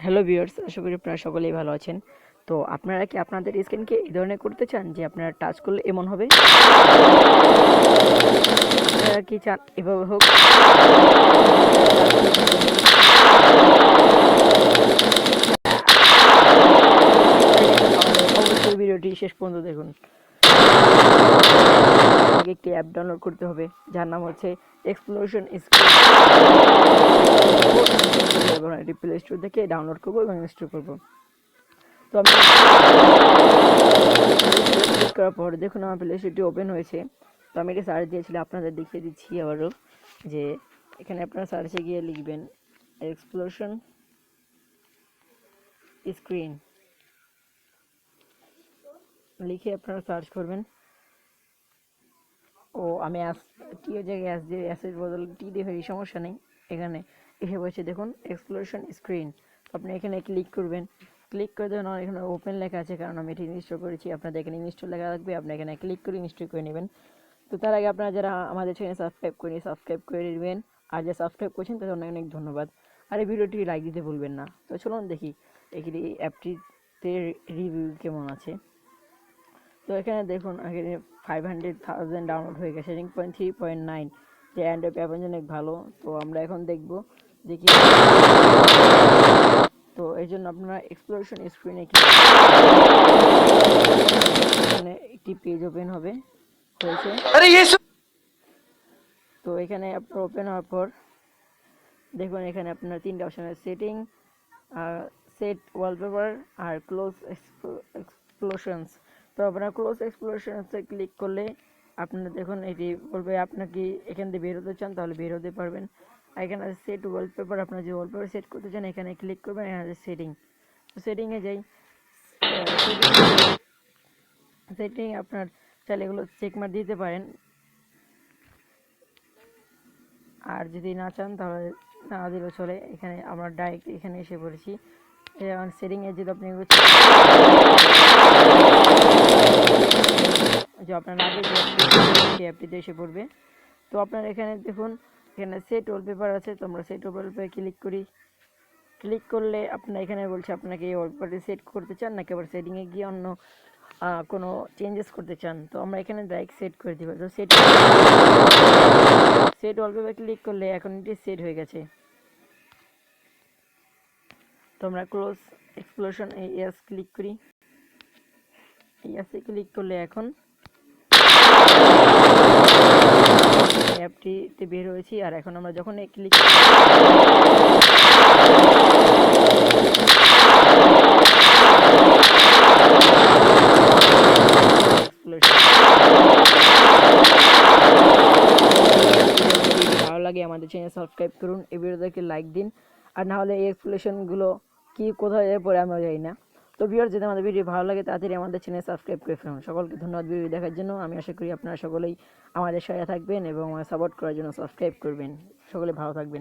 Hello viewers, আশা করি আপনারা সকলেই ভালো আছেন। তো আপনারা কি আপনাদের স্ক্রিনকে এই ধরনের করতে চান যে আপনারা টাচ করলে এমন হবে? আপনারা কি চান এভাবে হোক? অবশ্যই ভিডিওটি শেষ পর্যন্ত দেখুন। আপনাকে একটি অ্যাপ ডাউনলোড করতে হবে যার নাম হচ্ছে এক্সপ্লোশন স্ক্রিন। এটি প্লে স্টোর থেকে ডাউনলোড করবো এবং ইনস্টল করবো। তো আমি ক্লিক করার পর দেখুন আমার প্লে স্টোরটি ওপেন হয়েছে। তো আমি এটা সার্চ দিয়েছিলাম, আপনাদের দেখিয়ে দিচ্ছি আবারও যে এখানে আপনারা সার্চে গিয়ে লিখবেন এক্সপ্লোশন স্ক্রিন, লিখে আপনারা সার্চ করবেন। ও আমি টিও জায়গায় এস দিয়ে এসের বদলে টি দিয়ে ফেলি, সমস্যা নেই। এখানে এসে বলছে দেখুন এক্সপ্লোশন স্ক্রিন। আপনি এখানে ক্লিক করবেন। ক্লিক করে দেবেন, এখানে ওপেন লেখা আছে কারণ আমি এটি ইনস্টল করেছি। আপনাদের এখানে ইনস্টল লেখা থাকবে, আপনি এখানে ক্লিক করে ইনস্টল করে নেবেন। তো তার আগে আপনারা যারা আমাদের চ্যানেল সাবস্ক্রাইব করে নেবেন, আর যারা সাবস্ক্রাইব করছেন তাদের অনেক অনেক ধন্যবাদ। আর এই ভিডিওটি লাইক দিতে ভুলবেন না। তো চলুন দেখি এই অ্যাপটিতে রিভিউ কেমন আছে। তো এখানে দেখুন এখানে 500,000 ডাউনলোড হয়ে গেছে, 3.9, যে অ্যান্ড্রয়েড অ্যাপ অনেক ভালো। তো আমরা এখন দেখব যে কি। তো এই জন্য আপনারা এক্সপ্লোশন স্ক্রিনে এখানে একটি পেজ ওপেন হবে হয়েছে। তো এখানে আপনার ওপেন হওয়ার পর দেখুন এখানে আপনার তিনটা অপশন আছে, সেটিং, সেট ওয়ালপেপার আর ক্লোজ এক্সপ্লোশনস। তো আপনারা ক্লোজ এক্সপ্লোশনসে ক্লিক করলে আপনারা দেখুন এটি বলবে আপনাকে এখান থেকে বের হতে চান তাহলে বের হতে পারবেন। আর এখানে আছে সেট ওয়ালপেপার, আপনারা যে ওয়ালপেপার সেট করতে চান এখানে ক্লিক করবেন। এখানে আছে সেটিং। তো সেটিংয়ে যাই। সেটিং আপনার চাইলে এগুলো চেক মার দিতে পারেন, আর যদি না চান তাহলে না দিলেও চলে। এখানে আমরা ডাইরেক্ট এখানে এসে পড়েছি। যেমন সেটিংয়ে যদি আপনি যে আপনার আগে যে অ্যাপটিতে এসে পড়বে। তো আপনার এখানে দেখুন এখানে সেট ওয়ালপেপার আছে। তো আমরা সেট ওয়ালপেপারে ক্লিক করি। ক্লিক করলে আপনার এখানে বলছে আপনাকে এই ওয়ালপেপারটি সেট করতে চান নাকি আবার সেটিংয়ে গিয়ে অন্য কোনো চেঞ্জেস করতে চান। তো আমরা এখানে ডাইরেক্ট সেট করে দিব। তো সেট ওয়ালপেপার ক্লিক করলে এখন এটি সেট হয়ে গেছে। তো আমরা ক্লোজ এক্সপ্লোশন এস ক্লিক করি। এসে ক্লিক করলে এখন অ্যাপটিতে বের হয়েছি। আর এখন আমরা যখন ক্লিক ভালো লাগে আমাদের চ্যানেল সাবস্ক্রাইব করুন, এই ভিডিওটাকে লাইক দিন। আর না হলে এই এক্সপ্লেনেশনগুলো কি কোথায় পরে আমরা জানি না। তো ভিউয়ার যদি আমাদের ভিডিও ভালো লাগে তাড়াতাড়ি আমাদের চ্যানেল সাবস্ক্রাইব করে ফেলুন। সকলকে ধন্যবাদ ভিডিও দেখার জন্য। আমি আশা করি আপনারা সকলেই আমাদের সাথে থাকবেন এবং সাপোর্ট করার জন্য সাবস্ক্রাইব করবেন। সকলে ভালো থাকবেন।